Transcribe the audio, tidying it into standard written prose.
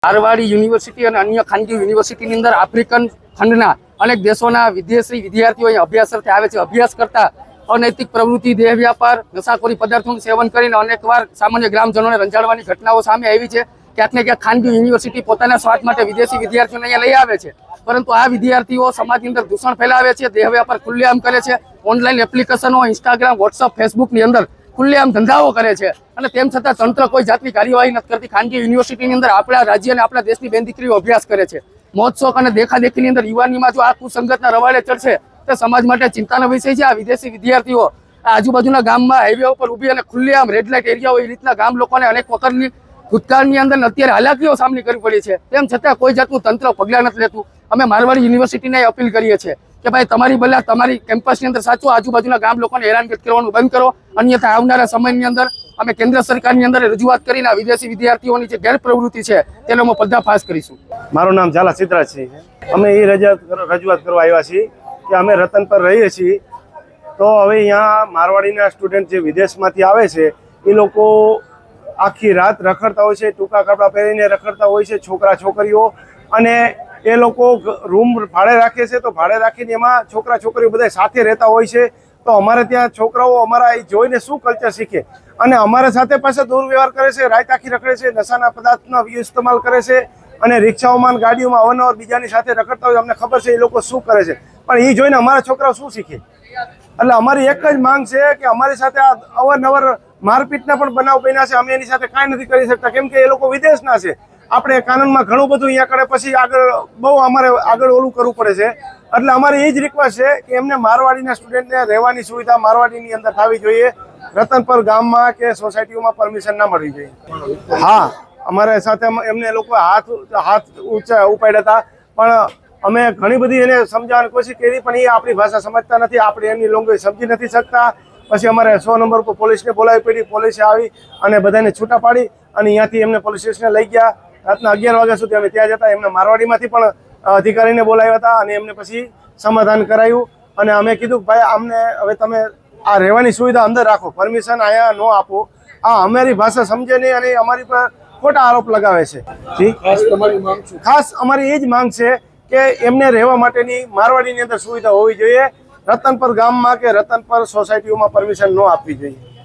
Marwari university અને અન્ય ખાનગી યુનિવર્સિટીની અંદર આફ્રિકન ખંડના અનેક દેશોના વિદેશી વિદ્યાર્થીઓ અહીં અભ્યાસ અર્થે આવે છે। અભ્યાસ કરતા અનૈતિક પ્રવૃત્તિ, દેહ વ્યાપાર, નશાખોરી પદાર્થોનું સેવન કરીને અનેકવાર સામાન્ય ગ્રામજનોને રંજાડવાની ઘટનાઓ સામે આવી છે। ક્યાંક ને ક્યાંક ખાનગી યુનિવર્સિટી પોતાના સ્વાર્થ માટે વિદેશી વિદ્યાર્થીઓને અહીંયા લઈ આવે છે, પરંતુ આ વિદ્યાર્થીઓ સમાજની અંદર દૂષણ ફેલાવે છે, દેહ વ્યાપાર ખુલ્લેઆમ કરે છે, ઓનલાઈન એપ્લિકેશનો, ઇન્સ્ટાગ્રામ, વોટ્સઅપ, ફેસબુકની અંદર ખુલ્લેઆમ ધંધાઓ કરે છે અને તેમ છતાં તંત્ર કોઈ જાતની કાર્યવાહી નથી કરતી। ખાનગી યુનિવર્સિટીની અંદર આપણા રાજ્ય અને આપણા દેશની બેન દીકરીઓ અભ્યાસ કરે છે। મોજ શોખ અને દેખાદેખીની અંદર યુવાનીમાં જો આ કુસંગતના રવાડે ચડશે તો સમાજ માટે ચિંતાનો વિષય છે। આ વિદેશી વિદ્યાર્થીઓ આ આજુબાજુના ગામમાં હાઈવે ઉપર ઊભી અને ખુલ્લેઆમ રેડ લાઇટ એરિયા હોય એ રીતના ગામ લોકોને અનેક વખતની ભૂતકાળની અંદર અત્યારે હાલાકીઓ સામની કરવી પડી છે, તેમ છતાં કોઈ જાતનું તંત્ર પગલાં નથી લેતું। અમે મારવાડી યુનિવર્સિટીને અપીલ કરીએ છીએ કે ભાઈ તમારી બદલા તમારી કેમ્પસની અંદર સાચો આજુબાજુના ગામ લોકોને હેરાનગતિ કરવાનું બંધ કરો, અન્યથા આવનારા સમયની અંદર અમે કેન્દ્ર સરકારની અંદર રજૂઆત કરીને આ વિદેશી વિદ્યાર્થીઓની જે ગેરપ્રવૃત્તિ છે તેનો અમે પર્દાફાશ કરીશું। મારું નામ ઝાલા સિદ્ધરાજ છે। અમે એ રજૂઆત કરવા આવ્યા છીએ કે અમે રતન પર રહીએ છીએ, તો હવે અહીંયા મારવાડીના સ્ટુડન્ટ જે વિદેશમાંથી આવે છે એ લોકો આખી રાત રખડતા હોય છે, ટૂંકા કપડાં પહેરીને રખડતા હોય છે છોકરા છોકરીઓ, અને એ લોકો રૂમ ભાડે રાખે છે, તો ભાડે રાખીને એમાં છોકરા છોકરીઓ બધા સાથે રહેતા હોય છે। તો અમારે ત્યાં છોકરાઓ અમારા એ જોઈને શું કલ્ચર શીખે, અને અમારા સાથે પાસે દુર્વ્યવહાર કરે છે, રાત આખી રખડે છે, નશાના પદાર્થનો ઇસ્તેમાલ કરે છે, અને રિક્ષાઓમાં ગાડીઓમાં અવારનવાર બીજાની સાથે રખડતા હોય। અમને ખબર છે એ લોકો શું કરે છે, પણ એ જોઈને અમારા છોકરાઓ શું શીખે? એટલે અમારી એક જ માંગ છે કે અમારી સાથે આ અવારનવાર મારપીટના પણ બનાવ બન્યા છે, અમે એની સાથે કાંઈ નથી કરી શકતા કેમ કે એ લોકો વિદેશના છે। આપણે કાનૂનમાં ઘણું બધું અહીંયા કરે પછી આગળ બહુ અમારે આગળ ઓલું કરવું પડે છે। એટલે અમારી એ જ રિક્વેસ્ટ છે કે એમને મારવાડીના સ્ટુડન્ટને રહેવાની સુવિધા મારવાડીની અંદર થવી જોઈએ, રતનપર ગામમાં કે સોસાયટીઓમાં પરમિશન ના મળવી જોઈએ। હા, અમારા સાથે એમને લોકો હાથ ઊંચા ઉપાડ્યા હતા, પણ અમે ઘણી બધી એને સમજાવવાની કોશિશ કરી, પણ એ આપણી ભાષા સમજતા નથી, આપણે એમની લેંગ્વેજ સમજી નથી શકતા। પછી અમારે 100 નંબર પર પોલીસને બોલાવી પડી, પોલીસે આવી અને બધાને છૂટા પાડી અને અહીંયાથી એમને પોલીસ સ્ટેશને લઈ ગયા। રાતના 11 વાગ્યા સુધી અમે ત્યાં જતા, એમને મારવાડીમાંથી પણ અધિકારીને બોલાવ્યા હતા અને એમને પછી સમાધાન કરાયું, અને અમે કીધું ભાઈ અમને હવે તમે આ રહેવાની સુવિધા અંદર રાખો, પરમિશન અહીંયા ન આપો। આ અમારી ભાષા સમજે નહીં અને અમારી પર ખોટા આરોપ લગાવે છે। ખાસ અમારી એ જ માંગ છે કે એમને રહેવા માટેની મારવાડીની અંદર સુવિધા હોવી જોઈએ, રતનપર ગામમાં કે રતનપર સોસાયટીઓમાં પરમિશન ન આપવી જોઈએ।